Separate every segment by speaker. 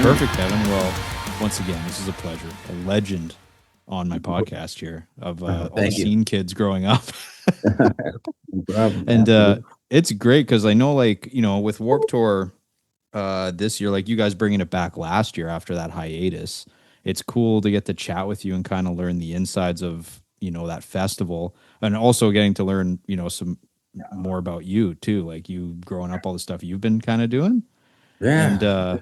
Speaker 1: Perfect, Kevin. Well, once again, this is a pleasure. A legend on my podcast here of all the
Speaker 2: Thank you.
Speaker 1: scene kids growing up.
Speaker 2: No problem.
Speaker 1: And
Speaker 2: Absolutely.
Speaker 1: it's great because I know, like, with Warp Tour this year, like you guys bringing it back last year after that hiatus, it's cool to get to chat with you and kind of learn the insides of, that festival, and also getting to learn, some more about you too, like you growing up, all the stuff you've been kind of doing. And
Speaker 2: Yeah.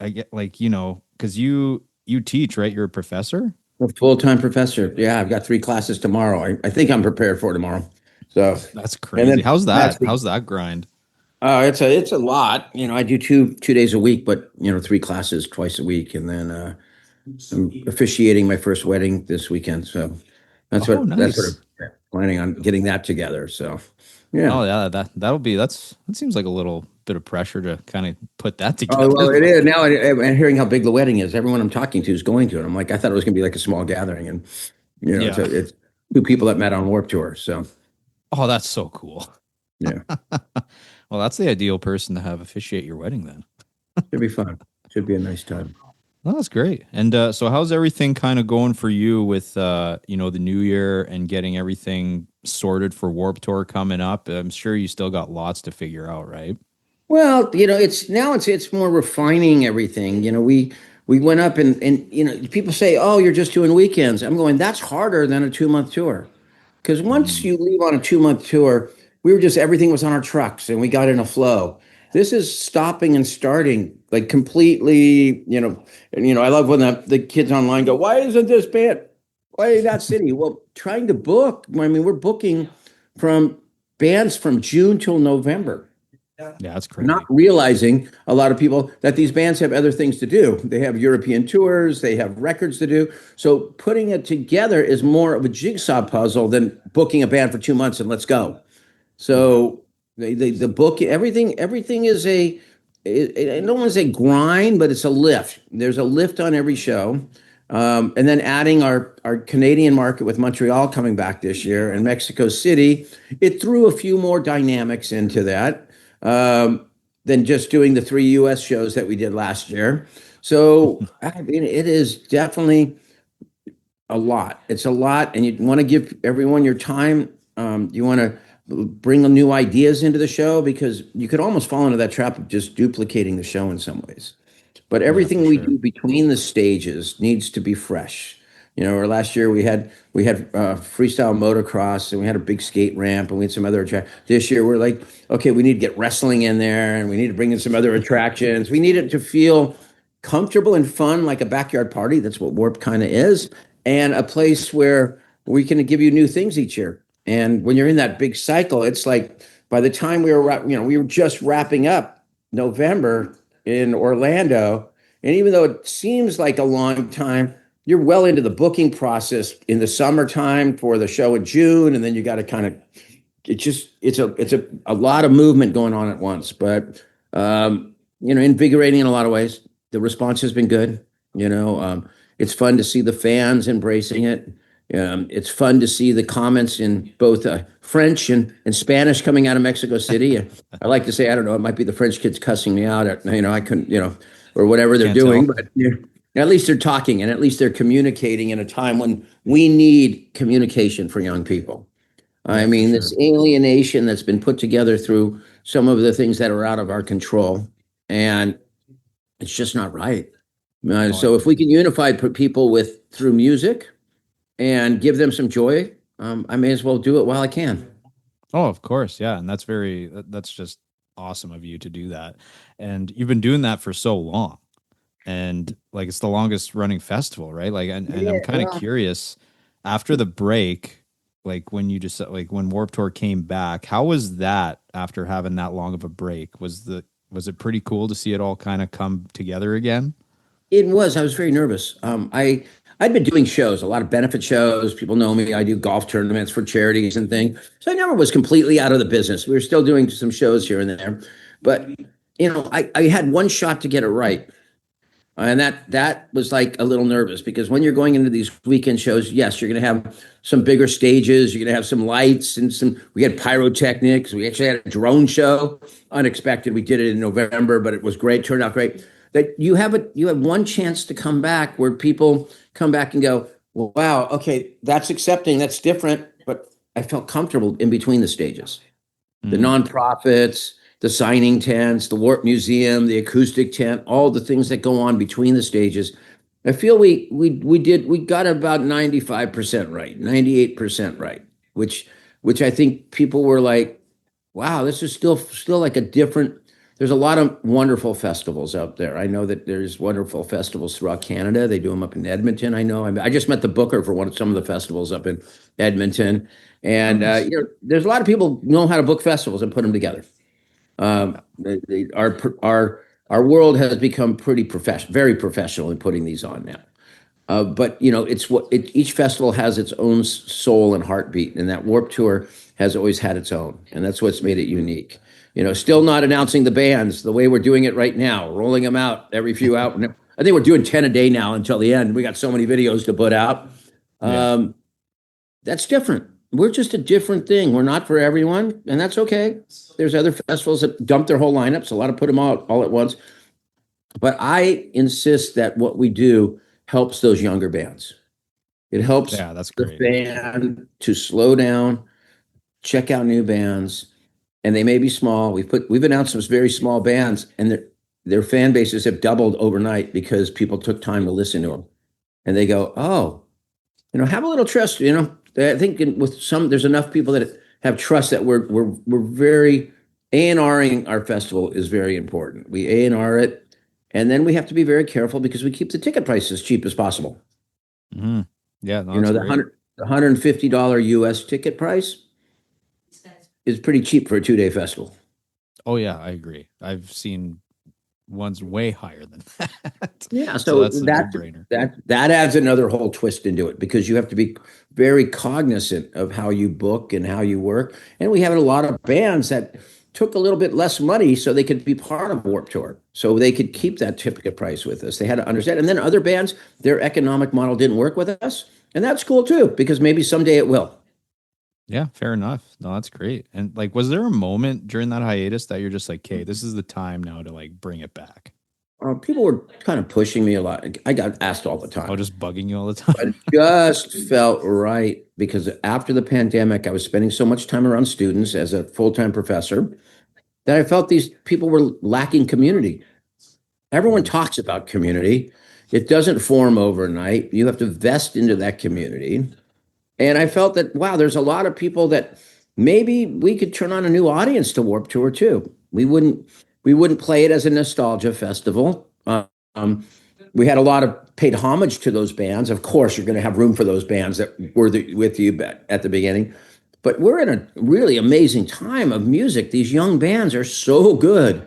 Speaker 1: I get, like, because you teach, right? You're a professor.
Speaker 2: A full-time professor. Yeah, I've got 3 classes tomorrow. I think I'm prepared for tomorrow. So,
Speaker 1: That's
Speaker 2: and
Speaker 1: crazy.
Speaker 2: then
Speaker 1: How's
Speaker 2: next
Speaker 1: that?
Speaker 2: week,
Speaker 1: How's that grind?
Speaker 2: it's a lot. I do two days a week, but 3 classes twice a week, and then I'm officiating my first wedding this weekend. So
Speaker 1: Oh,
Speaker 2: that's what
Speaker 1: nice.
Speaker 2: I'm planning on getting that together. So, yeah.
Speaker 1: Oh yeah, that seems like a little bit of pressure to kind of put that
Speaker 2: Oh,
Speaker 1: together
Speaker 2: well, it
Speaker 1: though.
Speaker 2: is now. I'm hearing how big the wedding is. Everyone I'm talking to is going to it. I'm like, I thought it was going to be like a small gathering, and
Speaker 1: Yeah.
Speaker 2: it's two people that met on Warp Tour. So,
Speaker 1: Oh, that's so cool.
Speaker 2: yeah,
Speaker 1: Well, that's the ideal person to have officiate your wedding then.
Speaker 2: should be fun. Should be a nice time.
Speaker 1: Well, that's great. And so how's everything kind of going for you with the new year and getting everything sorted for Warp Tour coming up? I'm sure you still got lots to figure out, right?
Speaker 2: Well, it's more refining everything. We went up and people say, "Oh, you're just doing weekends." I'm going, "That's harder than a 2 month tour." Because once
Speaker 1: Mm,
Speaker 2: you leave on a 2 month tour, we were just everything was on our trucks and we got in a flow. This is stopping and starting like completely, I love when the kids online go, "Why isn't this band? Why is that city?" Well, trying to book. I mean, we're booking from bands from June till November,
Speaker 1: yeah, that's
Speaker 2: not
Speaker 1: crazy.
Speaker 2: realizing a lot of people that these bands have other things to do. They have European tours, they have records to do. So putting it together is more of a jigsaw puzzle than booking a band for 2 months and let's go.
Speaker 1: Yeah.
Speaker 2: So the book, everything is I don't want to say grind, but it's a lift. There's a lift on every show. And then adding our Canadian market with Montreal coming back this year and Mexico City, it threw a few more dynamics into that than just doing the 3 US shows that we did last year. So I mean, it is definitely a lot. It's a lot, and you want to give everyone your time. You want to bring new ideas into the show because you could almost fall into that trap of just duplicating the show in some ways. But
Speaker 1: Yeah, for
Speaker 2: everything we
Speaker 1: sure.
Speaker 2: do between the stages needs to be fresh. Or last year we had freestyle motocross and we had a big skate ramp and we had some other attract. This year we're like, okay, we need to get wrestling in there and we need to bring in some other attractions. We need it to feel comfortable and fun, like a backyard party. That's what Warp kind of is, and a place where we can give you new things each year. And when you're in that big cycle, it's like by the time we were just wrapping up November in Orlando, and even though it seems like a long time, you're well into the booking process in the summertime for the show in June, and then you got to kind of it's a lot of movement going on at once, but invigorating in a lot of ways. The response has been good. It's fun to see the fans embracing it. It's fun to see the comments in both French and Spanish coming out of Mexico City. I like to say, I don't know, it might be the French kids cussing me out at, I couldn't, or whatever they're
Speaker 1: Can't
Speaker 2: doing,
Speaker 1: tell.
Speaker 2: but at least they're talking and at least they're communicating in a time when we need communication for young people. I
Speaker 1: Yeah, for
Speaker 2: mean,
Speaker 1: sure.
Speaker 2: this alienation that's been put together through some of the things that are out of our control, and it's just not right.
Speaker 1: Oh, I
Speaker 2: So if we can unify people with through music and give them some joy, I may as well do it while I can.
Speaker 1: Oh, of course, yeah, and that's just awesome of you to do that. And you've been doing that for so long. And like it's the longest running festival, right? Like and I'm
Speaker 2: Yeah,
Speaker 1: kind of
Speaker 2: well,
Speaker 1: curious after the break, like when you just like when Warp Tour came back, how was that after having that long of a break? Was it pretty cool to see it all kind of come together again?
Speaker 2: it was. I was very nervous. I'd been doing shows, a lot of benefit shows. People know me. I do golf tournaments for charities and things. So I never was completely out of the business. We were still doing some shows here and there, but I had one shot to get it right. And that was like a little nervous because when you're going into these weekend shows, yes, you're going to have some bigger stages. You're going to have some lights and we had pyrotechnics. We actually had a drone show, unexpected. We did it in November, but it was great, turned out great. that you have one chance to come back where people come back and go, well, wow, okay, that's accepting, that's different, but I felt comfortable in between the stages. The
Speaker 1: Mm,
Speaker 2: nonprofits, the signing tents, the Warp Museum, the acoustic tent, all the things that go on between the stages. I feel we got about 95% right, 98% right, which which I think people were like, wow, this is still like a different. There's a lot of wonderful festivals out there. I know that there's wonderful festivals throughout Canada. They do them up in Edmonton. I know. I just met the booker for some of the festivals up in Edmonton,
Speaker 1: oh,
Speaker 2: and
Speaker 1: nice.
Speaker 2: there's a lot of people know how to book festivals and put them together.
Speaker 1: Yeah.
Speaker 2: Our world has become pretty professional, very professional in putting these on now. But each festival has its own soul and heartbeat, and that Warp Tour has always had its own, and that's what's made it unique. Still not announcing the bands the way we're doing it right now, rolling them out every few out. I think we're doing 10 a day now until the end. We got so many videos to put out.
Speaker 1: Yeah.
Speaker 2: Um, that's different. We're just a different thing. We're not for everyone, and that's okay. There's other festivals that dump their whole lineups. A lot of put them out all at once. But I insist that what we do helps those younger bands. It helps
Speaker 1: Yeah, that's
Speaker 2: the
Speaker 1: great.
Speaker 2: fan to slow down, check out new bands, and they may be small. We've announced some very small bands, and their fan bases have doubled overnight because people took time to listen to them, and they go, "Oh, have a little trust." I think with some, there's enough people that have trust that we're very A&Ring our festival is very important. We A&R it, and then we have to be very careful because we keep the ticket price as cheap as possible.
Speaker 1: Hmm. Yeah, no,
Speaker 2: You
Speaker 1: that's
Speaker 2: know,
Speaker 1: great.
Speaker 2: the $150 US ticket price is pretty cheap for a 2-day festival.
Speaker 1: Oh yeah, I agree. I've seen ones way higher than that.
Speaker 2: Yeah,
Speaker 1: So
Speaker 2: so
Speaker 1: that's a no-brainer.
Speaker 2: that adds another whole twist into it because you have to be very cognizant of how you book and how you work. And we have a lot of bands that took a little bit less money so they could be part of Warp Tour, so they could keep that ticket price with us. They had to understand. And then other bands, their economic model didn't work with us, and that's cool too because maybe someday it will.
Speaker 1: Yeah, fair enough. No, that's great. And like, was there a moment during that hiatus that you're just like, okay, this is the time now to like bring it back?
Speaker 2: People were kind of pushing me a lot. I got asked all the
Speaker 1: Oh,
Speaker 2: time.
Speaker 1: just bugging you all the
Speaker 2: But
Speaker 1: time.
Speaker 2: it just felt right because after the pandemic, I was spending so much time around students as a full-time professor that I felt these people were lacking community. Everyone
Speaker 1: Mhm.
Speaker 2: talks about community. It doesn't form overnight. You have to vest into that community. And I felt that, wow, there's a lot of people that maybe we could turn on a new audience to Warp Tour too. We wouldn't play it as a nostalgia festival. Um, we had a lot of paid homage to those bands. Of course, you're going to have room for those bands that were with you at the beginning. But we're in a really amazing time of music. These young bands are so good.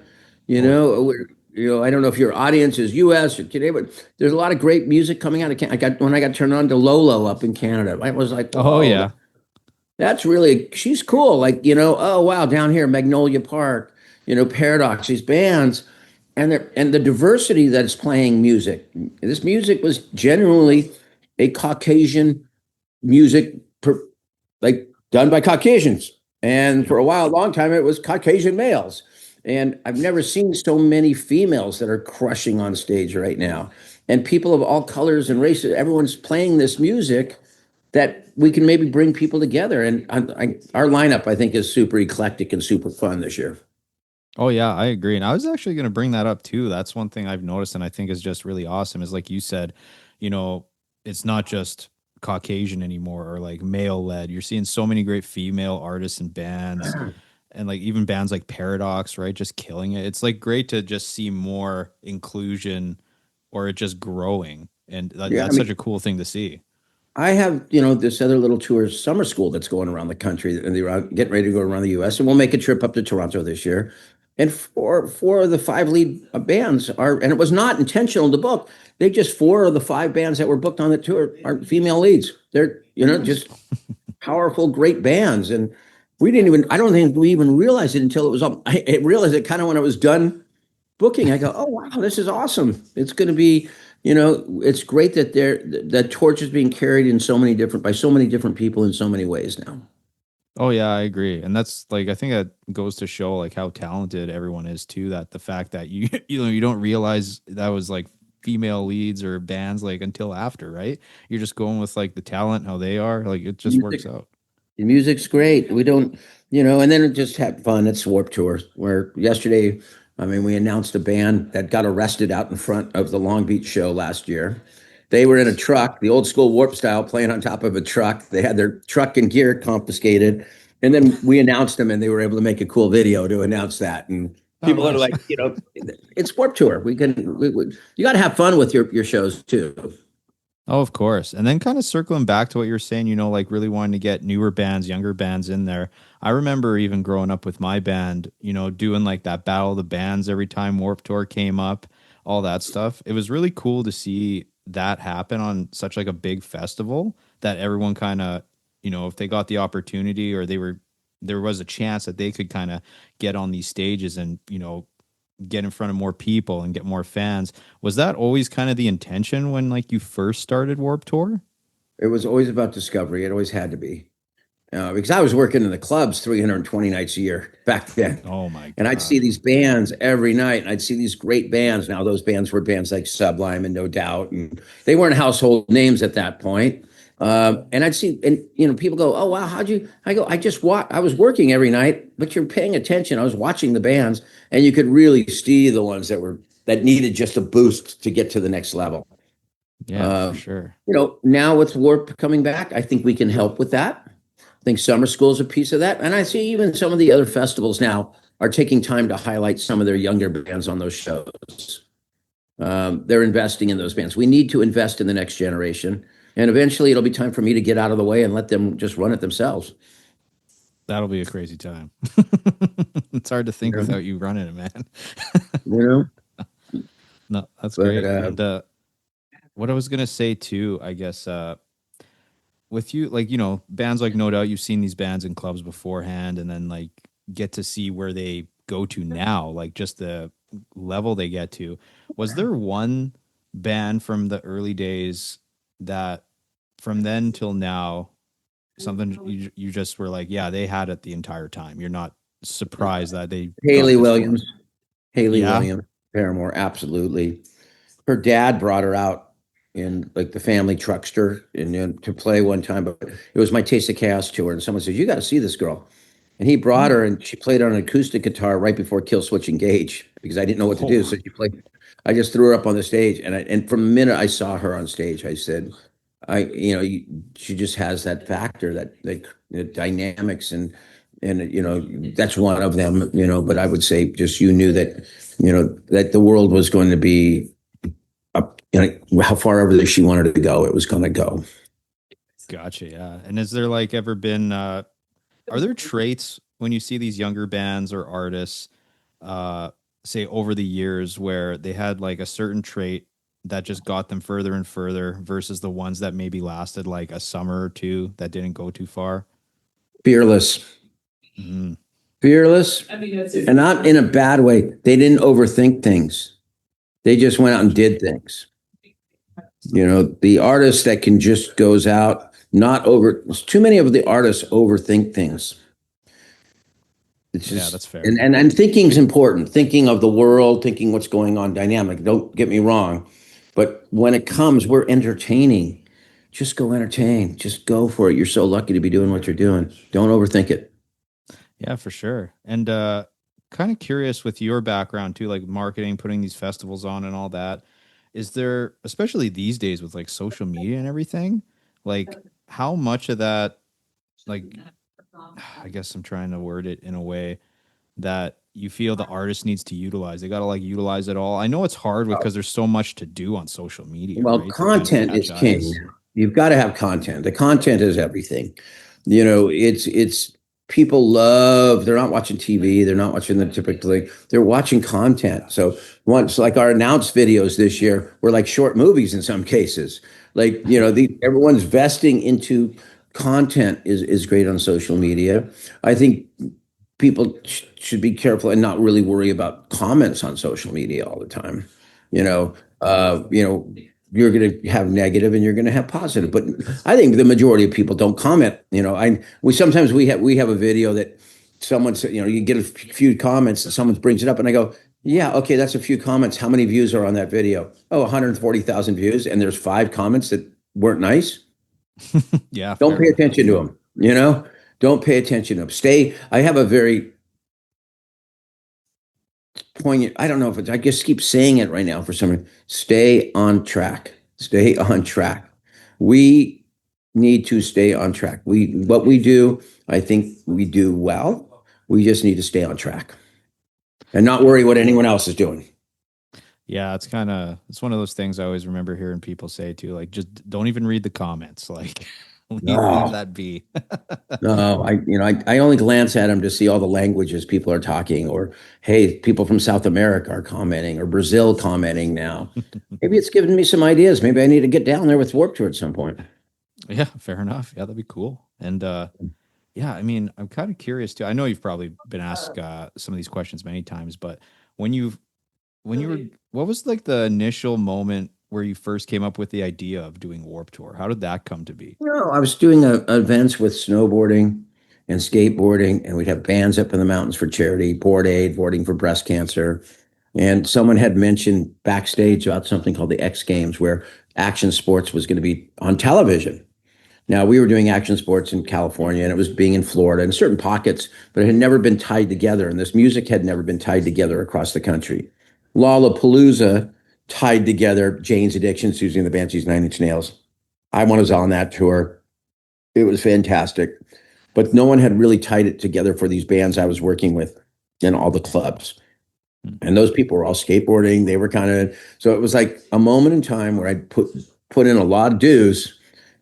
Speaker 2: You
Speaker 1: Oh yeah.
Speaker 2: know, I don't know if your audience is U.S. or Canadian, but there's a lot of great music coming out of Canada. When I got turned on to Lolo up in Canada, I was like,
Speaker 1: Oh
Speaker 2: whoa,
Speaker 1: yeah.
Speaker 2: that's really she's cool. Like, oh wow, down here, Magnolia Park, Paradox, these bands, and the diversity that's playing music. This music was genuinely a Caucasian music, like done by Caucasians. And
Speaker 1: Yep.
Speaker 2: for a while, a long time, it was Caucasian males. And I've never seen so many females that are crushing on stage right now. And people of all colors and races, everyone's playing this music that we can maybe bring people together. And our lineup, I think, is super eclectic and super fun this year.
Speaker 1: Oh yeah, I agree. And I was actually going to bring that up too. That's one thing I've noticed and I think is just really awesome is like you said, you know, it's not just Caucasian anymore or like male led. You're seeing so many great female artists and bands and like even bands like Paradox, right? Just killing it. It's like great to just see more inclusion or it just growing. And
Speaker 2: Yeah, I
Speaker 1: that's such
Speaker 2: mean,
Speaker 1: a cool thing to see.
Speaker 2: I have, this other little tour summer school that's going around the country and they're getting ready to go around the US. And we'll make a trip up to Toronto this year. And four of the five lead bands are, and it was not intentional to book. They just four of the five bands that were booked on the tour are female leads. They're,
Speaker 1: Oh, nice.
Speaker 2: just powerful, great bands. And I don't think we even realized it until it was up. I realized it kind of when it was done booking. I go, oh wow, this is awesome. It's going to be, it's great that that torch is being carried in so many different by so many different people in so many ways now.
Speaker 1: Oh yeah, I agree. And that's like I think that goes to show like how talented everyone is too, that the fact that you you don't realize that was like female leads or bands like until after, right? You're just going with like the talent, how they are, like it just
Speaker 2: Music,
Speaker 1: works out.
Speaker 2: the music's great. We don't, and then just have fun. It's Warped Tour. Where yesterday, I mean, we announced a band that got arrested out in front of the Long Beach show last year. They were in a
Speaker 1: Nice.
Speaker 2: truck, the old school Warp style, playing on top of a truck. They had their truck and gear confiscated, and then we announced them, and they were able to make a cool video to announce that. And
Speaker 1: Oh,
Speaker 2: people are
Speaker 1: nice.
Speaker 2: like, it's Warped Tour. You got to have fun with your shows too.
Speaker 1: Oh, of course. And then kind of circling back to what you're saying, like really wanting to get newer bands, younger bands in there. I remember even growing up with my band, doing like that battle of the bands every time Warp Tour came up, all that stuff. It was really cool to see that happen on such like a big festival that everyone kind of, if they got the opportunity or there was a chance that they could kind of get on these stages and, get in front of more people and get more fans. Was that always kind of the intention when like you first started Warp Tour?
Speaker 2: It was always about discovery. It always had to be. Because I was working in the clubs 320 nights a year back then.
Speaker 1: Oh my
Speaker 2: And I'd see
Speaker 1: God.
Speaker 2: these bands every night, and I'd see these great bands. Now, those bands were bands like Sublime and No Doubt, and they weren't household names at that point. And I'd see, and people go, "Oh wow, how'd you?" I go, "I just watch. I was working every night, but you're paying attention. I was watching the bands, and you could really see the ones that needed just a boost to get to the next level."
Speaker 1: Yeah, for
Speaker 2: Uh,
Speaker 1: sure.
Speaker 2: Now with Warp coming back, I think we can help with that. I think summer school is a piece of that. And I see even some of the other festivals now are taking time to highlight some of their younger bands on those shows. They're investing in those bands. We need to invest in the next generation. And eventually it'll be time for me to get out of the way and let them just run it themselves.
Speaker 1: That'll be a crazy time. It's hard to
Speaker 2: You
Speaker 1: think
Speaker 2: know,
Speaker 1: without you running it, man.
Speaker 2: you know?
Speaker 1: No, that's
Speaker 2: But
Speaker 1: great. And what I was gonna say too, I guess, with you, like, bands like No Doubt, you've seen these bands in clubs beforehand and then like get to see where they go to now, like just the level they get to. Was there one band from the early days that from then till now, something you just were like, yeah, they had it the entire time. You're not surprised that they got
Speaker 2: Haley
Speaker 1: this far.
Speaker 2: Williams, Haley
Speaker 1: Yeah.
Speaker 2: Williams, Paramore, absolutely. Her dad brought her out in like the family truckster and to play one time, but it was my Taste of Chaos tour, and someone says you got to see this girl, and he brought
Speaker 1: Hmm.
Speaker 2: her, and she played on an acoustic guitar right before Kill Switch Engage because I didn't know what to do,
Speaker 1: Oh,
Speaker 2: so she played. I just threw her up on the stage, and from the minute I saw her on stage, I said, she just has that factor, that the dynamics, and that's one of them, but I would say just you knew that that the world was going to be up, how far over she wanted to go, it was going to go.
Speaker 1: gotcha. Yeah. And has there like ever been are there traits when you see these younger bands or artists uh say over the years where they had like a certain trait that just got them further and further versus the ones that maybe lasted like a summer or two that didn't go too far?
Speaker 2: Fearless,
Speaker 1: Mm.
Speaker 2: fearless, and not in a bad way. They didn't overthink things. They just went out and did things. The artist that can just goes out, not over. Too many of the artists overthink things. It's
Speaker 1: Yeah,
Speaker 2: just
Speaker 1: that's fair.
Speaker 2: and thinking is important. Thinking of the world, thinking what's going on, dynamic. Don't get me wrong, but when it comes, we're entertaining. Just go entertain. Just go for it. You're so lucky to be doing what you're doing. Don't overthink it.
Speaker 1: Yeah, for sure. And kind of curious with your background too, like marketing, putting these festivals on and all that. Is there, especially these days with like social media and everything, like how much of that, like, I guess I'm trying to word it in a way that you feel the artist needs to utilize? They got to like utilize it all. I know it's hard because there's so much to do on social media,
Speaker 2: Well,
Speaker 1: right? To kind of
Speaker 2: content
Speaker 1: catch
Speaker 2: is king.
Speaker 1: eyes.
Speaker 2: You've got to have content. The content is everything. It's people love, they're not watching TV, they're not watching the typically, they're watching content. So once like our announced videos this year were like short movies in some cases. Like, everyone's vesting into content is great on social media. I think people should be careful and not really worry about comments on social media all the time. You know, uh, you know, you're going to have negative and you're going to have positive. But I think the majority of people don't comment. We sometimes we have a video that someone said, you get a few comments and someone brings it up, and I go, yeah, okay, that's a few comments. How many views are on that video? Oh, 140,000 views, and there's five comments that weren't nice.
Speaker 1: Yeah,
Speaker 2: Don't
Speaker 1: fair
Speaker 2: pay
Speaker 1: enough.
Speaker 2: attention to them. Don't pay attention to them. Stay. I have a very poignant. I don't know if it's. I just keep saying it right now for some reason. Stay on track. Stay on track. We need to stay on track. What we do, I think we do well. We just need to stay on track and not worry what anyone else is doing.
Speaker 1: Yeah, it's one of those things I always remember hearing people say too, like just don't even read the comments. Like leave
Speaker 2: No,
Speaker 1: that be.
Speaker 2: no. I only glance at them to see all the languages people are talking, or hey, people from South America are commenting, or Brazil commenting now. Maybe it's giving me some ideas. Maybe I need to get down there with Warp Tour at some point.
Speaker 1: Yeah, fair enough. Yeah, that'd be cool. And yeah, I mean, I'm kind of curious too. I know you've probably been asked some of these questions many times, but when you when you were what was like the initial moment where you first came up with the idea of doing Warp Tour? How did that come to be?
Speaker 2: No, I was doing events with snowboarding and skateboarding, and we'd have bands up in the mountains for charity, board aid, boarding for breast cancer. And someone had mentioned backstage about something called the X Games, where action sports was going to be on television. Now, we were doing action sports in California, and it was being in Florida in certain pockets, but it had never been tied together. And this music had never been tied together across the country. Lollapalooza tied together Jane's Addiction, Susie and the Banshees, Nine Inch Nails. I was on that tour. It was fantastic, but no one had really tied it together for these bands I was working with in all the clubs.
Speaker 1: Hmm.
Speaker 2: And those people were all skateboarding. They were kind of, so it was like a moment in time where I put in a lot of dues,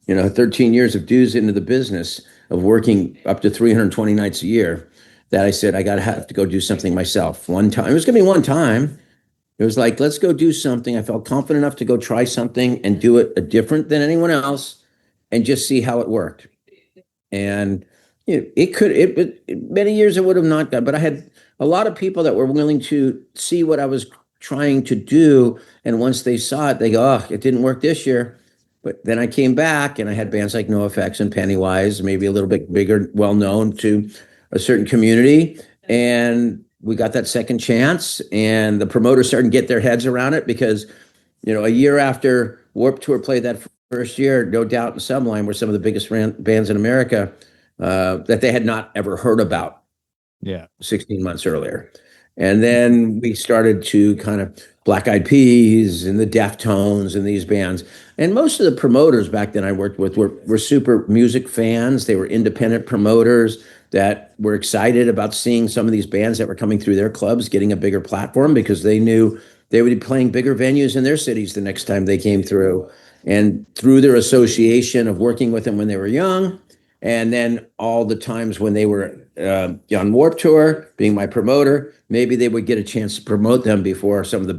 Speaker 2: 13 years of dues into the business of working up to 320 nights a year, that I said, I got to have to go do something myself one time. It was going to be one time. It was like, let's go do something. I felt confident enough to go try something and do it different than anyone else and just see how it worked. And many years it would have not done, but I had a lot of people that were willing to see what I was trying to do. And once they saw it, they go, oh, it didn't work this year. But then I came back and I had bands like NoFX and Pennywise, maybe a little bit bigger, well known to a certain community. And we got that second chance, and the promoters started to get their heads around it because, a year after Warp Tour played that first year, No Doubt and Sublime were some of the biggest bands in America that they had not ever heard about
Speaker 1: Yeah.
Speaker 2: 16 months earlier. And then we started to kind of Black Eyed Peas and the Deftones and these bands. And most of the promoters back then I worked with were super music fans. They were independent promoters that were excited about seeing some of these bands that were coming through their clubs getting a bigger platform because they knew they would be playing bigger venues in their cities the next time they came through. And through their association of working with them when they were young, and then all the times when they were on Warp Tour, being my promoter, maybe they would get a chance to promote them before some of the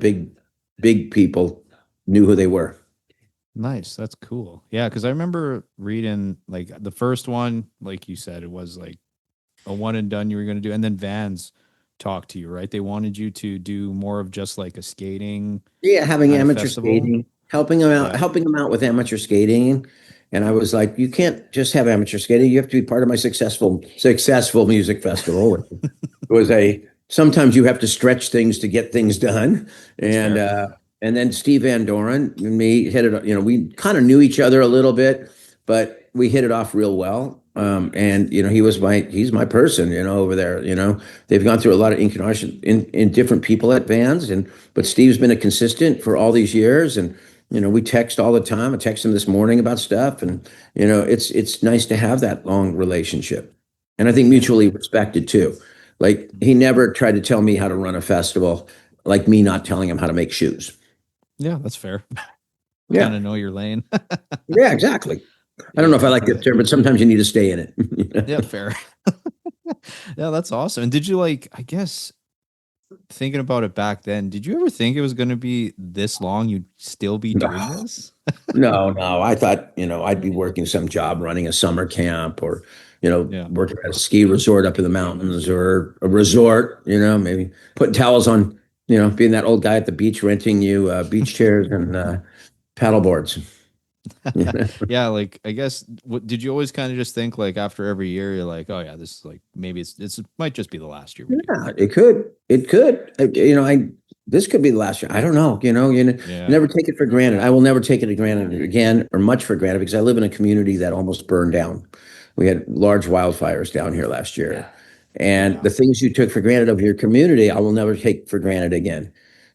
Speaker 2: big people knew who they were.
Speaker 1: Nice. That's cool. Yeah, because I remember reading like the first one, like you said, it was like a one and done you were going to do, and then Vans talked to you, right? They wanted you to do more of just like a skating
Speaker 2: Yeah, having
Speaker 1: kind of
Speaker 2: amateur
Speaker 1: festival.
Speaker 2: skating,
Speaker 1: Yeah.
Speaker 2: helping them out with amateur skating. And I was like, you can't just have amateur skating. You have to be part of my successful music festival. It was a sometimes you have to stretch things to get things done.
Speaker 1: That's
Speaker 2: And
Speaker 1: fair.
Speaker 2: uh and then Steve Van Doren and me hit it, we kind of knew each other a little bit, but we hit it off real well. And he's my person, over there. They've gone through a lot of incarnation in different people at Vans, but Steve's been a consistent for all these years, and we text all the time. I text him this morning about stuff, and it's nice to have that long relationship, and I think
Speaker 1: Yeah.
Speaker 2: mutually respected too. Like he never tried to tell me how to run a festival, like me not telling him how to make shoes.
Speaker 1: Yeah, that's fair. Kind
Speaker 2: Yeah,
Speaker 1: of know your lane.
Speaker 2: yeah, exactly. I don't know
Speaker 1: Yeah,
Speaker 2: if I like that
Speaker 1: definitely.
Speaker 2: term, but sometimes you need to stay in it.
Speaker 1: Yeah, fair. Yeah, that's awesome. And did you like, I guess thinking about it back then, did you ever think it was going to be this long you'd still be doing
Speaker 2: No,
Speaker 1: this?
Speaker 2: no. I thought, I'd be working some job running a summer camp or,
Speaker 1: Yeah.
Speaker 2: working at a ski resort up in the mountains or a resort, maybe putting towels on, being that old guy at the beach renting you beach chairs and paddle boards.
Speaker 1: Yeah, like I guess what did you always kind of just think like after every year you're like, oh yeah, this is like maybe it's might just be the last year we do
Speaker 2: Yeah,
Speaker 1: this.
Speaker 2: it could. It could. I this could be the last year. I don't know.
Speaker 1: Yeah.
Speaker 2: Never take it for granted. I will never take it for granted again or much for granted because I live in a community that almost burned down. We had large wildfires down here last year. And
Speaker 1: Yeah.
Speaker 2: the things you took for granted of your community, I will never take for granted again.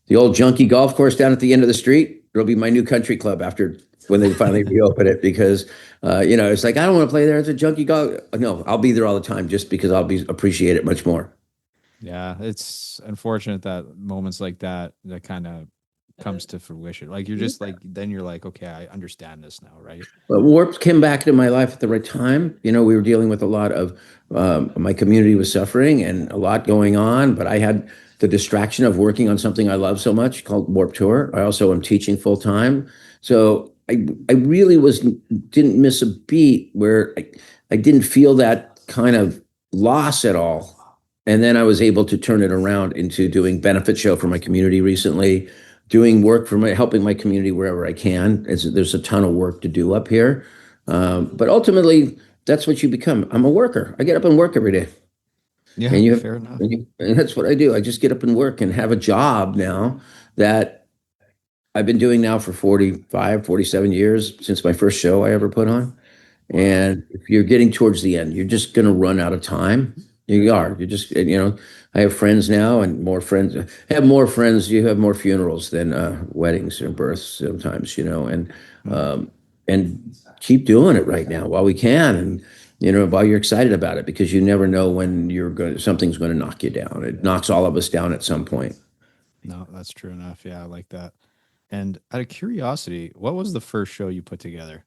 Speaker 2: The old junky golf course down at the end of the street, it'll be my new country club after when they finally reopen it because it's like I don't want to play there. It's a junky golf. No, I'll be there all the time just because I'll be appreciate it much more.
Speaker 1: Yeah, it's unfortunate that moments like that kind of comes to fruition. Like you're just like then you're like, okay, I understand this now, right?
Speaker 2: But Warp came back into my life at the right time. We were dealing with a lot of my community was suffering and a lot going on, but I had the distraction of working on something I love so much called Warp Tour. I also am teaching full time, so I really didn't miss a beat where I didn't feel that kind of loss at all. And then I was able to turn it around into doing benefit show for my community recently, doing work for helping my community wherever I can. There's a ton of work to do up here, but ultimately, that's what you become. I'm a worker. I get up and work every day,
Speaker 1: Yeah,
Speaker 2: and
Speaker 1: fair enough.
Speaker 2: and that's what I do. I just get up and work and have a job now that I've been doing now for 45, 47 years since my first show I ever put on.
Speaker 1: Wow.
Speaker 2: And if you're getting towards the end, you're just going to run out of time. You are. You're just, I have friends now and more friends. Have more friends. You have more funerals than weddings or births sometimes,
Speaker 1: Hmm.
Speaker 2: um, and keep doing it right now while we can. And, while you're excited about it, because you never know when something's going to knock you down. It knocks all of us down at some point.
Speaker 1: No, that's true enough. Yeah, I like that. And out of curiosity, what was the first show you put together?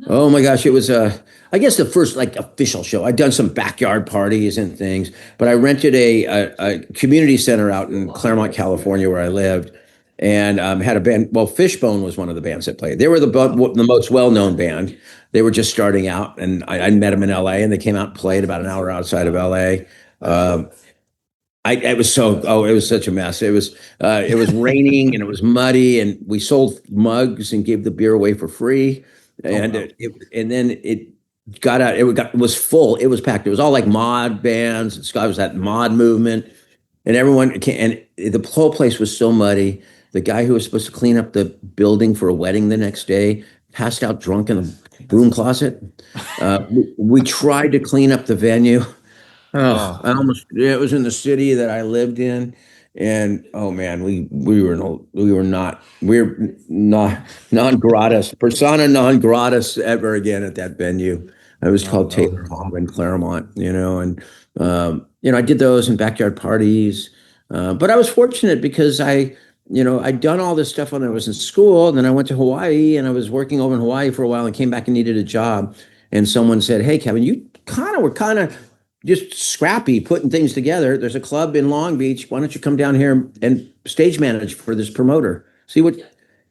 Speaker 2: Oh my gosh, it was I guess the first like official show. I'd done some backyard parties and things, but I rented a community center out in Claremont, California, where I lived, and had a band. Well, Fishbone was one of the bands that played. They were
Speaker 1: Oh,
Speaker 2: the most well known band. They were just starting out, and I met them in L.A. and they came out and played about an hour outside of L.A. It was it was such a mess. It was raining and it was muddy, and we sold mugs and gave the beer away for free.
Speaker 1: oh
Speaker 2: And
Speaker 1: wow.
Speaker 2: and then it got out. It was full. It was packed. It was all like mod bands. It was that mod movement, and everyone came. And the whole place was so muddy. The guy who was supposed to clean up the building for a wedding the next day passed out drunk in a broom closet. We tried to clean up the venue. Oh,
Speaker 1: Oh,
Speaker 2: it was in the city that I lived in. And oh man, we're not non gratis, persona non gratis ever again at that venue. It was
Speaker 1: oh
Speaker 2: called
Speaker 1: no.
Speaker 2: Taylor Hall in Claremont, and I did those in backyard parties. But I was fortunate because I'd done all this stuff when I was in school. And then I went to Hawaii and I was working over in Hawaii for a while and came back and needed a job. And someone said, "Hey, Kevin, you were kind of just scrappy putting things together. There's a club in Long Beach. Why don't you come down here and stage manage for this promoter? See what?"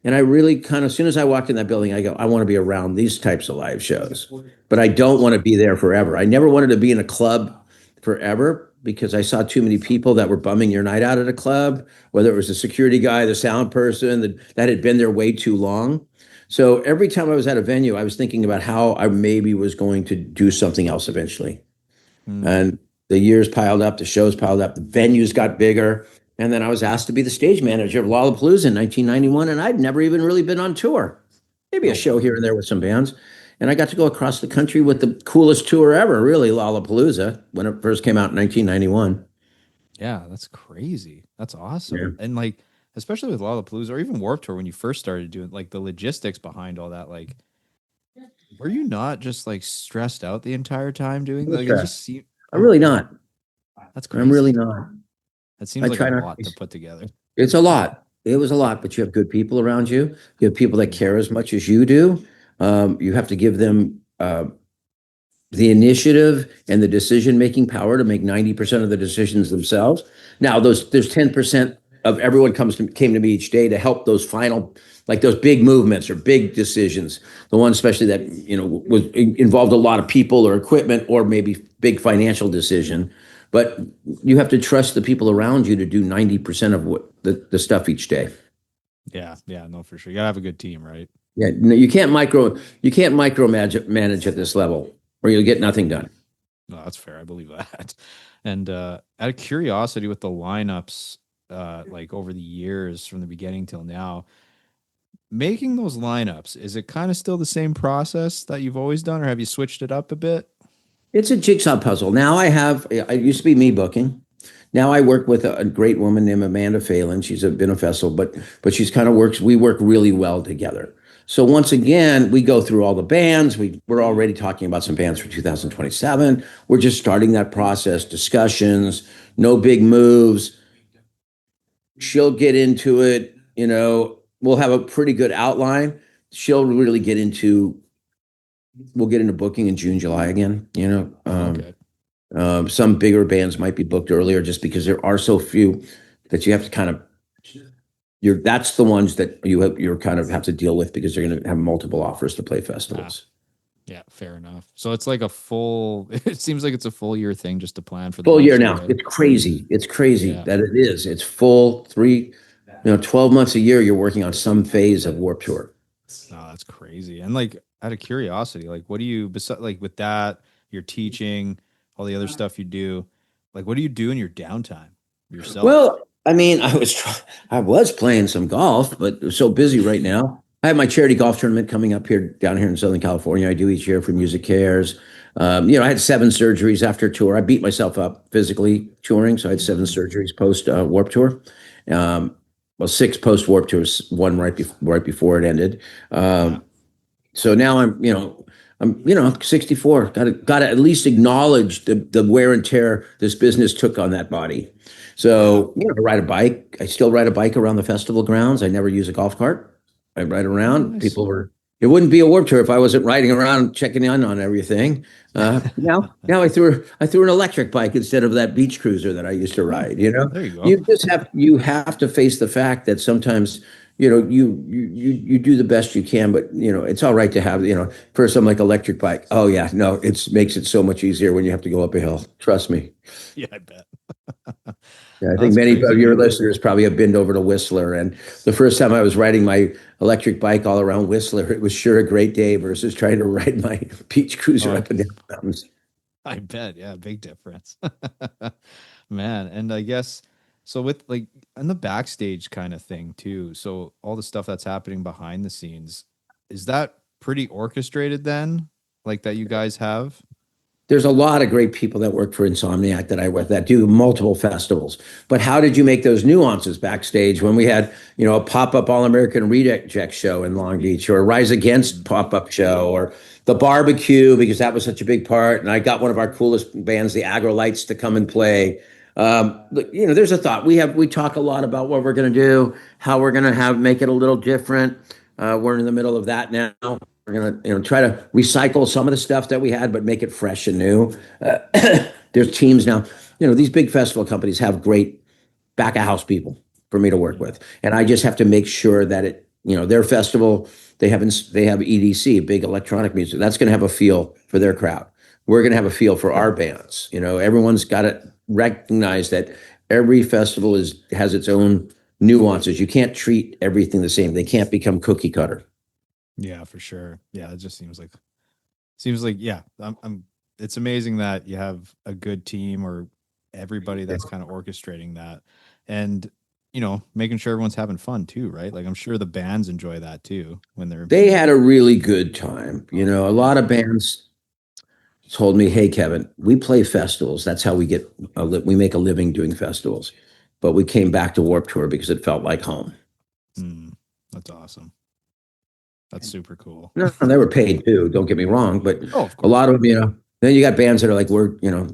Speaker 2: And I really kind of, as soon as I walked in that building, I go, I want to be around these types of live shows, but I don't want to be there forever. I never wanted to be in a club forever because I saw too many people that were bumming your night out at a club, whether it was the security guy, the sound person that had been there way too long. So every time I was at a venue, I was thinking about how I maybe was going to do something else eventually.
Speaker 1: Hmm.
Speaker 2: And the years piled up, the shows piled up, the venues got bigger. And then I was asked to be the stage manager of Lollapalooza in 1991. And I'd never even really been on tour, maybe a
Speaker 1: Oh
Speaker 2: show here
Speaker 1: wow.
Speaker 2: and there with some bands. And I got to go across the country with the coolest tour ever, really, Lollapalooza, when it first came out in 1991.
Speaker 1: Yeah, that's crazy. That's
Speaker 2: Yeah.
Speaker 1: awesome. And like, especially with Lollapalooza or even Warped Tour when you first started doing like the logistics behind all that, like, were you not just like stressed out the entire time doing
Speaker 2: No
Speaker 1: like it
Speaker 2: stress.
Speaker 1: just seemed
Speaker 2: I'm really
Speaker 1: man,
Speaker 2: not.
Speaker 1: that's
Speaker 2: I'm really
Speaker 1: crazy.
Speaker 2: not.
Speaker 1: That
Speaker 2: I
Speaker 1: seems like a
Speaker 2: try not.
Speaker 1: lot to put together.
Speaker 2: It's a lot. It was a lot, but you have good people around you. You have people that
Speaker 1: Mhm.
Speaker 2: care as much as you do. You have to give them the initiative and the decision making power to make 90% of the decisions themselves. Now, there's 10% of everyone came to me each day to help those final, like those big movements or big decisions, the ones especially that was involved a lot of people or equipment or maybe big financial decision. But you have to trust the people around you to do 90% of what the stuff each day.
Speaker 1: Yeah, yeah, no, for sure. You gotta have a good team, right?
Speaker 2: Yeah, no, you can't manage at this level, or you'll get nothing done.
Speaker 1: No, that's fair. I believe that. And out of curiosity with the lineups, like over the years from the beginning till now, making those lineups, is it kind of still the same process that you've always done, or have you switched it up a bit?
Speaker 2: It's a jigsaw puzzle. Now I used to be me booking. Now I work with a great woman named Amanda Phelan. Been a vessel, but she's kind of works. We work really well together. So once again, we go through all the bands. We're already talking about some bands for 2027. We're just starting that process, discussions, no big moves. She'll get into it. We'll have a pretty good outline. She'll really get into. We'll get into booking in June, July again.
Speaker 1: Okay.
Speaker 2: Some bigger bands might be booked earlier just because there are so few that you have to kind of that's the ones that you're kind of have to deal with because they're going to have multiple offers to play
Speaker 1: Ah,
Speaker 2: festivals.
Speaker 1: yeah, fair enough. So it's like a full, it seems like it's a full year thing just to plan for the
Speaker 2: Full year
Speaker 1: next year,
Speaker 2: now.
Speaker 1: right?
Speaker 2: It's crazy. It's crazy
Speaker 1: Yeah.
Speaker 2: that it is. It's full 12 months a year you're working on some phase of Warp Tour.
Speaker 1: No, that's crazy. And like out of curiosity, like what do you besides like with that, you're teaching, all the other stuff you do, like what do you do in your downtime yourself?
Speaker 2: Well, I mean, I was playing some golf, but so busy right now. I have my charity golf tournament coming up here down here in Southern California. I do each year for Music Cares. I had 7 surgeries after tour. I beat myself up physically touring, so I had 7 surgeries post Warp Tour. Um, well, 6 post Warp Tours, one right before it ended.
Speaker 1: Ah,
Speaker 2: So now I'm 64. Got to at least acknowledge the wear and tear this business took on that body.
Speaker 1: yeah.
Speaker 2: So, I ride a bike. I still ride a bike around the festival grounds. I never use a golf cart. I ride
Speaker 1: Oh,
Speaker 2: around.
Speaker 1: nice.
Speaker 2: It wouldn't be a Warped Tour if I wasn't riding around checking in on everything. Now I threw an electric bike instead of that beach cruiser that I used to
Speaker 1: Oh,
Speaker 2: ride.
Speaker 1: there you go.
Speaker 2: You have to face the fact that sometimes you do the best you can, but it's all right to have for some like electric bike. Oh yeah, no, it makes it so much easier when you have to go up a hill. Trust me.
Speaker 1: Yeah, I bet.
Speaker 2: Yeah, I think
Speaker 1: That's
Speaker 2: many
Speaker 1: crazy,
Speaker 2: of your
Speaker 1: man.
Speaker 2: listeners probably have been over to Whistler. And the first time I was riding my electric bike all around Whistler, it was sure a great day versus trying to ride my beach cruiser
Speaker 1: Oh,
Speaker 2: up and down the mountains.
Speaker 1: I bet. Yeah, big difference. Man, and I guess so with like and the backstage kind of thing too. So all the stuff that's happening behind the scenes, is that pretty orchestrated then? Like that you guys have?
Speaker 2: There's a lot of great people that work for Insomniac that I work that do multiple festivals. But how did you make those nuances backstage when we had, a pop-up All-American Reject show in Long Beach or a Rise Against
Speaker 1: Mm.
Speaker 2: pop-up show or the barbecue because that was such a big part. And I got one of our coolest bands, the Agro-Lights, to come and play. There's a thought. We talk a lot about what we're going to do, how we're going to make it a little different. We're in the middle of that now. We're gonna, try to recycle some of the stuff that we had, but make it fresh and new. Uh, there's teams now. These big festival companies have great back of house people for me to work
Speaker 1: Yeah.
Speaker 2: with, and I just have to make sure that their festival they have EDC, big electronic music. That's going to have a feel for their crowd. We're going to have a feel for our bands. Everyone's got to recognize that every festival has its own nuances. You can't treat everything the same. They can't become cookie cutter.
Speaker 1: Yeah, for sure. Yeah, it just seems like yeah, I'm it's amazing that you have a good team or everybody that's kind of orchestrating that and making sure everyone's having fun too, right? Like I'm sure the bands enjoy that too when they're
Speaker 2: They had a really good time. A
Speaker 1: yeah.
Speaker 2: lot of bands told me, "Hey, Kevin, we play festivals. That's how we make a living doing festivals." But we came back to Warp Tour because it felt like home.
Speaker 1: Mm, that's awesome. That's super cool.
Speaker 2: No, they were paid too. Don't get me wrong, but
Speaker 1: Oh, of
Speaker 2: a
Speaker 1: course.
Speaker 2: lot of them, Then you got bands that are like,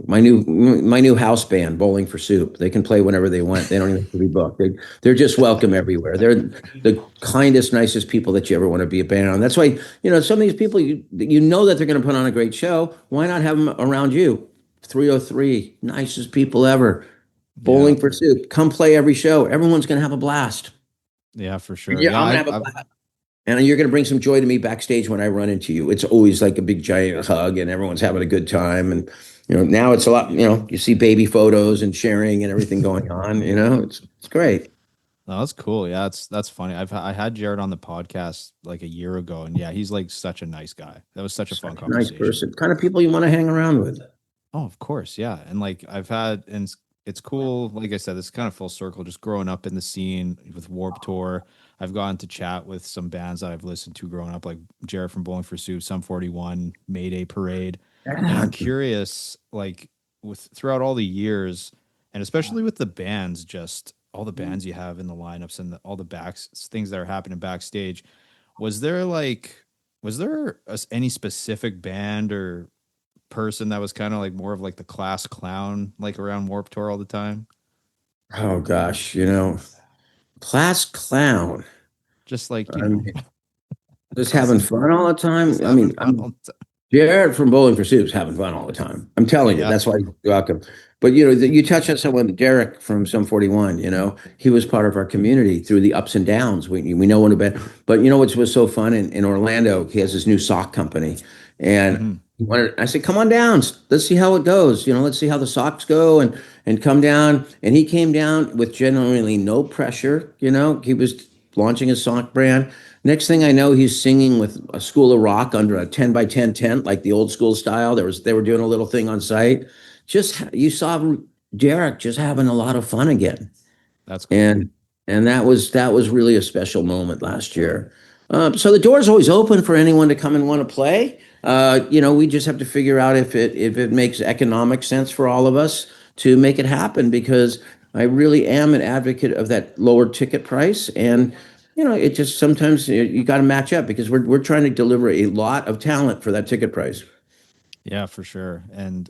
Speaker 2: my new house band, Bowling for Soup. They can play whenever they want. They don't even have to be booked. They're just welcome everywhere. They're the kindest, nicest people that you ever want to be a band on. That's why some of these people you know that they're going to put on a great show. Why not have them around you? 303, nicest people ever.
Speaker 1: Yeah.
Speaker 2: Bowling for Soup. Come play every show. Everyone's going to have a blast.
Speaker 1: Yeah, for sure.
Speaker 2: Yeah,
Speaker 1: Yeah,
Speaker 2: I'm gonna have a
Speaker 1: I've
Speaker 2: blast. And you're going to bring some joy to me backstage when I run into you. It's always like a big giant hug and everyone's having a good time. And, now it's a lot, you see baby photos and sharing and everything going on, it's great.
Speaker 1: No, that's cool. Yeah, that's funny. I had Jared on the podcast like a year ago, and yeah, he's like such a nice guy. That was such a fun
Speaker 2: Such a nice
Speaker 1: conversation.
Speaker 2: person, kind of people you want to hang around with.
Speaker 1: Oh, of course, yeah. And like I've had, and it's cool. Like I said, it's kind of full circle. Just growing up in the scene with Warp Tour, I've gotten to chat with some bands that I've listened to growing up, like Jared from Bowling for Soup, Sum 41, Mayday Parade. And
Speaker 2: Yeah.
Speaker 1: I'm curious, like with throughout all the years, and especially with the bands, just all the bands you have in the lineups and all the backs things that are happening backstage. Was there like, was there any specific band or person that was kind of like more of like the class clown, like around Warp Tour all the time?
Speaker 2: Oh gosh, class clown.
Speaker 1: Just like,
Speaker 2: I mean, just having
Speaker 1: classic,
Speaker 2: fun all the
Speaker 1: just
Speaker 2: time. I
Speaker 1: having
Speaker 2: mean,
Speaker 1: fun all the time.
Speaker 2: Jared from Bowling for Soup's having fun all the time. I'm telling you,
Speaker 1: Yeah.
Speaker 2: that's why he's welcome. But you touch on someone, Derek from Some 41. He was part of our community through the ups and downs. We know one about, but what was so fun in Orlando? He has his new sock company, and
Speaker 1: Hmm.
Speaker 2: I said, "Come on down, let's see how it goes. Let's see how the socks go, and come down." And he came down with genuinely no pressure. He was launching his sock brand. Next thing I know, he's singing with a School of Rock under a 10 by 10 tent, like the old school style. They were doing a little thing on site. You saw Derek just having a lot of fun again,
Speaker 1: That's cool.
Speaker 2: and that was really a special moment last year. So the door's always open for anyone to come and want to play. We just have to figure out if it makes economic sense for all of us to make it happen, because I really am an advocate of that lower ticket price. And it just sometimes you got to match up, because we're trying to deliver a lot of talent for that ticket price.
Speaker 1: Yeah, for sure. And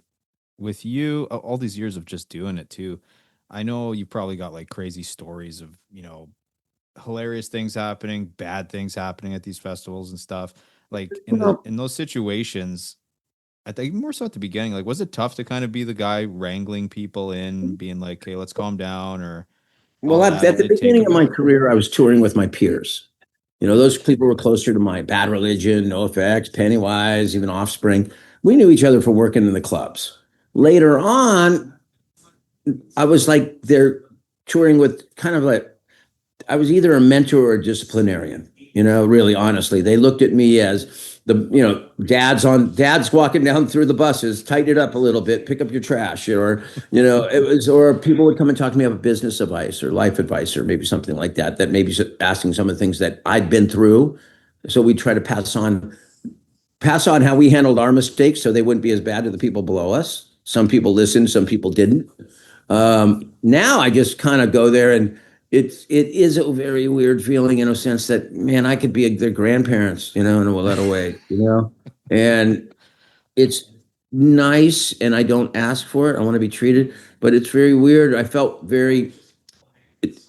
Speaker 1: with you, all these years of just doing it too, I know you probably got like crazy stories of, hilarious things happening, bad things happening at these festivals and stuff. Like
Speaker 2: Well,
Speaker 1: in those situations, I think more so at the beginning, like was it tough to kind of be the guy wrangling people in, being like, "Hey, let's calm down," or all
Speaker 2: well,
Speaker 1: of
Speaker 2: at
Speaker 1: that?
Speaker 2: at
Speaker 1: Did
Speaker 2: the
Speaker 1: it take a
Speaker 2: beginning of my
Speaker 1: bit?
Speaker 2: career, I was touring with my peers. Those people were closer to my Bad Religion, NoFX, Pennywise, even Offspring. We knew each other from working in the clubs. Later on, I was like they're touring with kind of like I was either a mentor or a disciplinarian. Really honestly, they looked at me as dad's walking down through the buses, tighten it up a little bit, pick up your trash, or people would come and talk to me about business advice or life advice or maybe something like that. That maybe asking some of the things that I'd been through, so we try to pass on how we handled our mistakes so they wouldn't be as bad to the people below us. Some people listened, some people didn't. Now I just kind of go there, and it is a very weird feeling, in a sense that, man, I could be their grandparents, in a lot of ways. And it's nice, and I don't ask for it. I want to be treated, but it's very weird. I felt very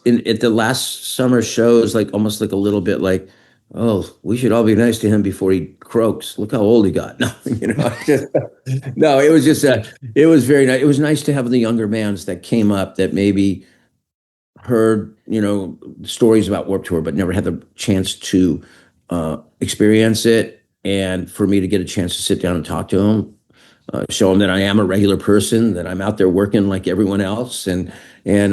Speaker 2: at the last summer shows, like almost like a little bit like, oh, we should all be nice to him before he croaks. Look how old he got. No, no, it was very nice. It was nice to have the younger bands that came up that maybe heard, stories about Warped Tour, but never had the chance to experience it. And for me to get a chance to sit down and talk to them, show them that I am a regular person, that I'm out there working like everyone else, and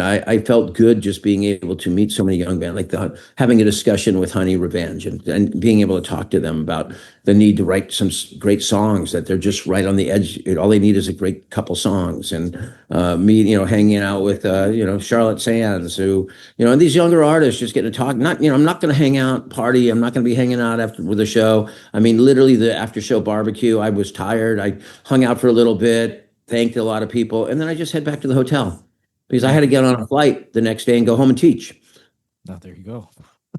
Speaker 2: I felt good just being able to meet so many young men, like having a discussion with Honey Revenge, and being able to talk to them about the need to write some great songs, that they're just right on the edge. All they need is a great couple songs, and me, hanging out with Charlotte Sands, who and these younger artists, just getting to talk. Not I'm not going to hang out party. I'm not going to be hanging out after with the show. I mean, literally the after show barbecue. I was tired. I hung out for a little bit, thanked a lot of people, and then I just head back to the hotel, because I
Speaker 1: Yeah.
Speaker 2: had to get on a flight the next day and go home and teach,
Speaker 1: Oh, there you go.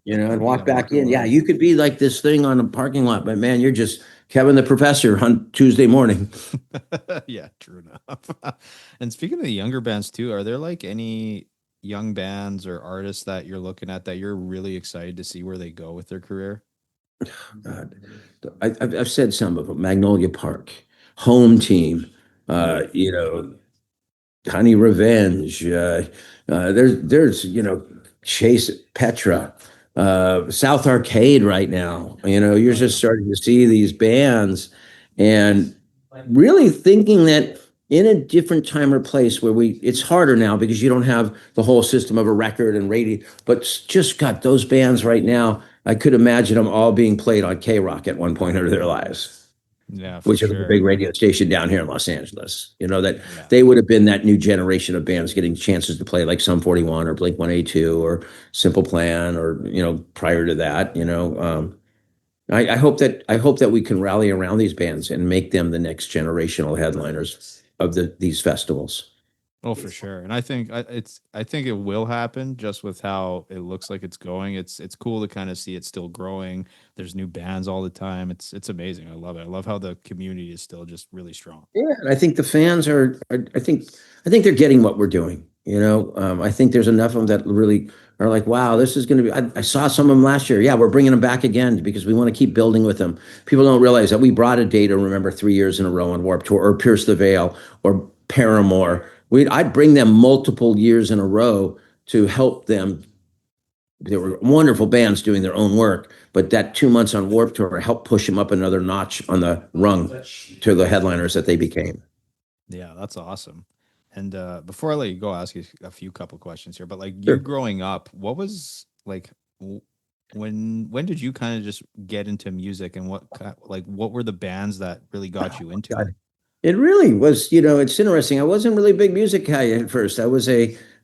Speaker 2: and
Speaker 1: You
Speaker 2: walk
Speaker 1: got a lot
Speaker 2: back in.
Speaker 1: going
Speaker 2: Yeah,
Speaker 1: on.
Speaker 2: you could be like this thing on a parking lot, but man, you're just Kevin the Professor on Tuesday morning.
Speaker 1: Yeah, true enough. And speaking of the younger bands too, are there like any young bands or artists that you're looking at that you're really excited to see where they go with their career?
Speaker 2: God. I've said some of them: Magnolia Park, Home Team,
Speaker 1: Mm.
Speaker 2: Honey Revenge. There's Chase Petra, South Arcade right now. You're
Speaker 1: Oh
Speaker 2: just
Speaker 1: yeah.
Speaker 2: starting to see these bands, and really thinking that. in a different time or place where it's harder now because you don't have the whole system of a record and radio, but just got those bands right now. I could imagine them all being played on K Rock at one point of their lives,
Speaker 1: Yeah, for
Speaker 2: which is a
Speaker 1: sure.
Speaker 2: big radio station down here in Los Angeles. That
Speaker 1: Yeah.
Speaker 2: they would have been that new generation of bands getting chances to play like Sum 41 or Blink 182 or Simple Plan or, prior to that, I hope that we can rally around these bands and make them the next generational headliners of these festivals.
Speaker 1: Oh, for sure. And I think it will happen just with how it looks like it's going. It's cool to kind of see it still growing. There's new bands all the time. It's amazing. I love it. I love how the community is still just really strong.
Speaker 2: Yeah, and I think the fans I think they're getting what we're doing. I think there's enough of them that really are like, wow, this is going to be. I saw some of them last year. Yeah, we're bringing them back again because we want to keep building with them. People don't realize that we brought a day to remember 3 years in a row on Warped Tour or Pierce the Veil or Paramore. I'd bring them multiple years in a row to help them. There were wonderful bands doing their own work, but that 2 months on Warped Tour helped push them up another notch on the rung to the headliners that they became.
Speaker 1: Yeah, that's awesome. And before I let you go, I'll ask you a few couple questions here. But like you
Speaker 2: Sure.
Speaker 1: growing up, what was like when did you kind of just get into music, and what were the bands that really got you into it?
Speaker 2: God. It really was, it's interesting. I wasn't really a big music guy at first. I was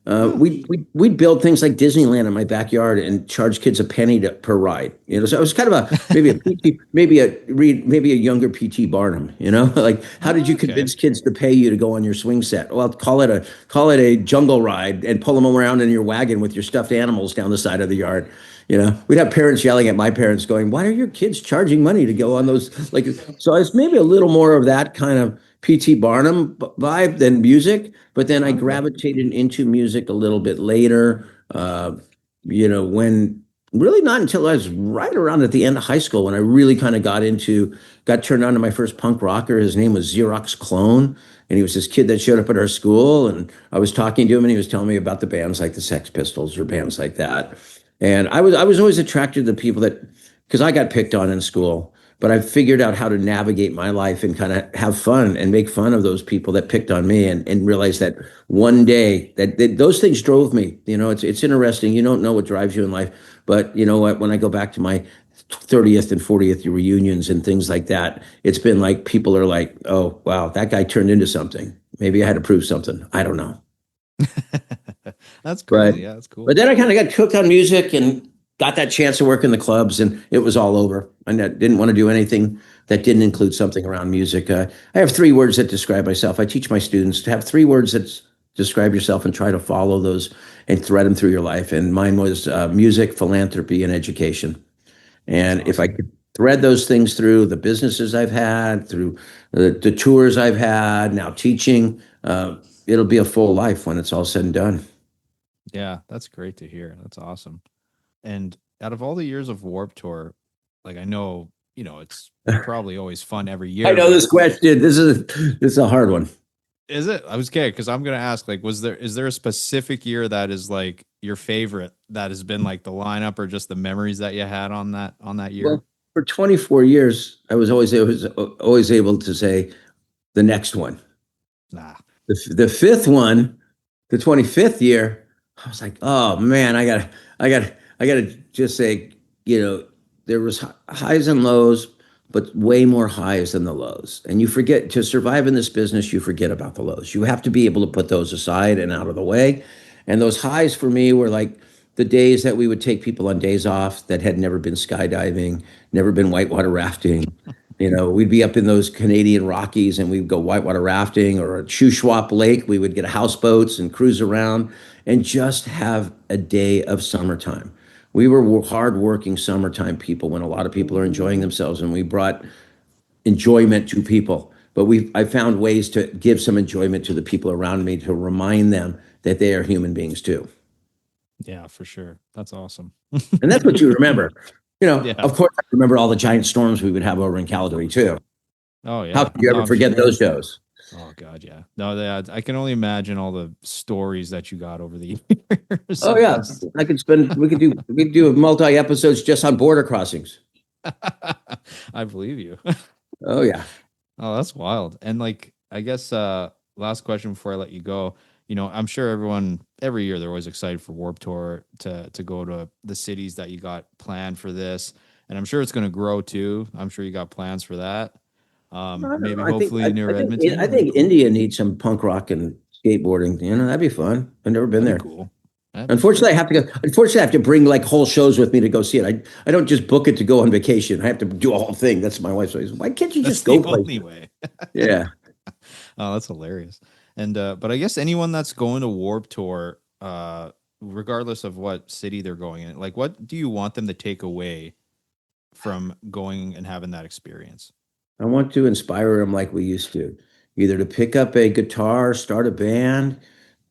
Speaker 1: Oh,
Speaker 2: we'd build things like Disneyland in my backyard and charge kids a penny per ride. So I was kind of maybe a PT, maybe a younger PT Barnum. Like how did you
Speaker 1: okay.
Speaker 2: convince kids to pay you to go on your swing set? Well, call it a jungle ride and pull them around in your wagon with your stuffed animals down the side of the yard. We'd have parents yelling at my parents, going, "Why are your kids charging money to go on those?" Like, so I was maybe a little more of that kind of PT Barnum vibe than music, but then I
Speaker 1: Okay.
Speaker 2: gravitated into music a little bit later. When really not until I was right around at the end of high school when I really kind of got turned on to my first punk rocker. His name was Xerox Clone. And he was this kid that showed up at our school, and I was talking to him, and he was telling me about the bands like the Sex Pistols or bands like that. And I was always attracted to people that, because I got picked on in school, but I figured out how to navigate my life and kind of have fun and make fun of those people that picked on me, and realize that one day that those things drove me. It's interesting. You don't know what drives you in life, but you know what? When I go back to my 30th and 40th reunions and things like that, it's been like people are like, oh, wow, that guy turned into something. Maybe I had to prove something. I don't know.
Speaker 1: That's
Speaker 2: But
Speaker 1: cool. Yeah, that's
Speaker 2: but
Speaker 1: cool.
Speaker 2: then I kind of got hooked on music and got that chance to work in the clubs, and it was all over. I didn't want to do anything that didn't include something around music. I have 3 words that describe myself. I teach my students to have 3 words that describe yourself and try to follow those and thread them through your life. And mine was music, philanthropy, and education.
Speaker 1: That's
Speaker 2: And if I
Speaker 1: awesome.
Speaker 2: could thread those things through the businesses I've had, through the tours I've had, now teaching, it'll be a full life when it's all said and done.
Speaker 1: Yeah, that's great to hear. That's awesome. And out of all the years of Warp Tour, like I know, it's probably always fun every
Speaker 2: I
Speaker 1: year,
Speaker 2: know
Speaker 1: but
Speaker 2: this question. This is a hard one.
Speaker 1: is it? I was scared because I'm gonna ask, like, is there a specific year that is like your favorite that has been like the lineup or just the memories that you had on that year?
Speaker 2: Well, for 24 years, I was always able to say the next one.
Speaker 1: Nah.
Speaker 2: The fifth one, the 25th year, I was like, oh man, I gotta just say, there was highs and lows, but way more highs than the lows. And you forget to survive in this business, you forget about the lows. You have to be able to put those aside and out of the way. And those highs for me were like the days that we would take people on days off that had never been skydiving, never been whitewater rafting. We'd be up in those Canadian Rockies and we'd go whitewater rafting, or at Shuswap Lake. We would get houseboats and cruise around and just have a day of summertime. We were hardworking summertime people when a lot of people are enjoying themselves, and we brought enjoyment to people. But I found ways to give some enjoyment to the people around me to remind them that they are human beings too.
Speaker 1: Yeah, for sure. That's awesome.
Speaker 2: And that's what you remember.
Speaker 1: Yeah.
Speaker 2: Of course, I remember all the giant storms we would have over in Calgary too.
Speaker 1: Oh
Speaker 2: How
Speaker 1: yeah.
Speaker 2: could you
Speaker 1: No,
Speaker 2: ever
Speaker 1: I'm
Speaker 2: forget
Speaker 1: sure.
Speaker 2: those shows?
Speaker 1: Oh god, yeah. No, I can only imagine all the stories that you got over the years
Speaker 2: Oh
Speaker 1: of
Speaker 2: yeah,
Speaker 1: just
Speaker 2: we could do multi episodes just on border crossings.
Speaker 1: I believe you.
Speaker 2: Oh yeah.
Speaker 1: Oh, that's wild. And like I guess last question before I let you go. You know, I'm sure everyone every year they're always excited for Warp Tour to go to the cities that you got planned for this, and I'm sure it's going to grow too. I'm sure you got plans for that.
Speaker 2: I don't
Speaker 1: Maybe
Speaker 2: know. I think
Speaker 1: hopefully near
Speaker 2: I
Speaker 1: Edmonton. That'd be
Speaker 2: think
Speaker 1: cool.
Speaker 2: India needs some punk rock and skateboarding. That'd be fun. I've never been
Speaker 1: That'd be
Speaker 2: there.
Speaker 1: cool. That'd be
Speaker 2: Unfortunately,
Speaker 1: sweet.
Speaker 2: I have to go. Unfortunately, I have to bring like whole shows with me to go see it. I don't just book it to go on vacation. I have to do a whole thing. That's my wife's always. Why can't you
Speaker 1: That's
Speaker 2: just
Speaker 1: the
Speaker 2: go
Speaker 1: only
Speaker 2: places?
Speaker 1: way.
Speaker 2: Yeah.
Speaker 1: Oh, that's hilarious. And but I guess anyone that's going to Warp Tour, regardless of what city they're going in, like what do you want them to take away from going and having that experience?
Speaker 2: I want to inspire them like we used to, either to pick up a guitar, start a band,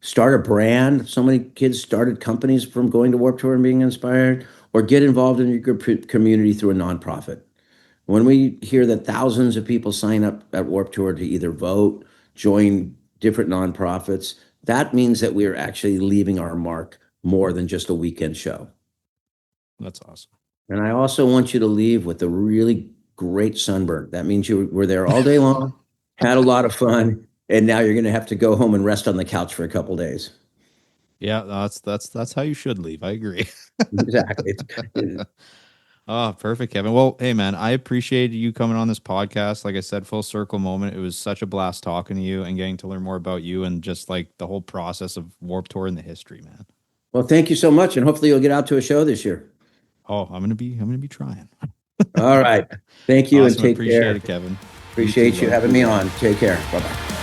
Speaker 2: start a brand. So many kids started companies from going to Warped Tour and being inspired, or get involved in your community through a nonprofit. When we hear that thousands of people sign up at Warped Tour to either vote, join different nonprofits, that means that we are actually leaving our mark more than just a weekend show.
Speaker 1: That's awesome.
Speaker 2: And I also want you to leave with a really great sunburn. That means you were there all day long, had a lot of fun, and now you're going to have to go home and rest on the couch for a couple days.
Speaker 1: Yeah, that's how you should leave. I agree.
Speaker 2: Exactly.
Speaker 1: Oh, perfect, Kevin. Well, hey man, I appreciate you coming on this podcast. Like I said, full circle moment. It was such a blast talking to you and getting to learn more about you and just like the whole process of Warp Tour and the history, man.
Speaker 2: Well, thank you so much, and hopefully you'll get out to a show this year.
Speaker 1: Oh, I'm gonna be trying.
Speaker 2: All right. Thank you, and
Speaker 1: Awesome.
Speaker 2: take
Speaker 1: Appreciate
Speaker 2: care.
Speaker 1: it, Kevin. You too,
Speaker 2: Appreciate you
Speaker 1: bud.
Speaker 2: having me on. Take care. Bye bye.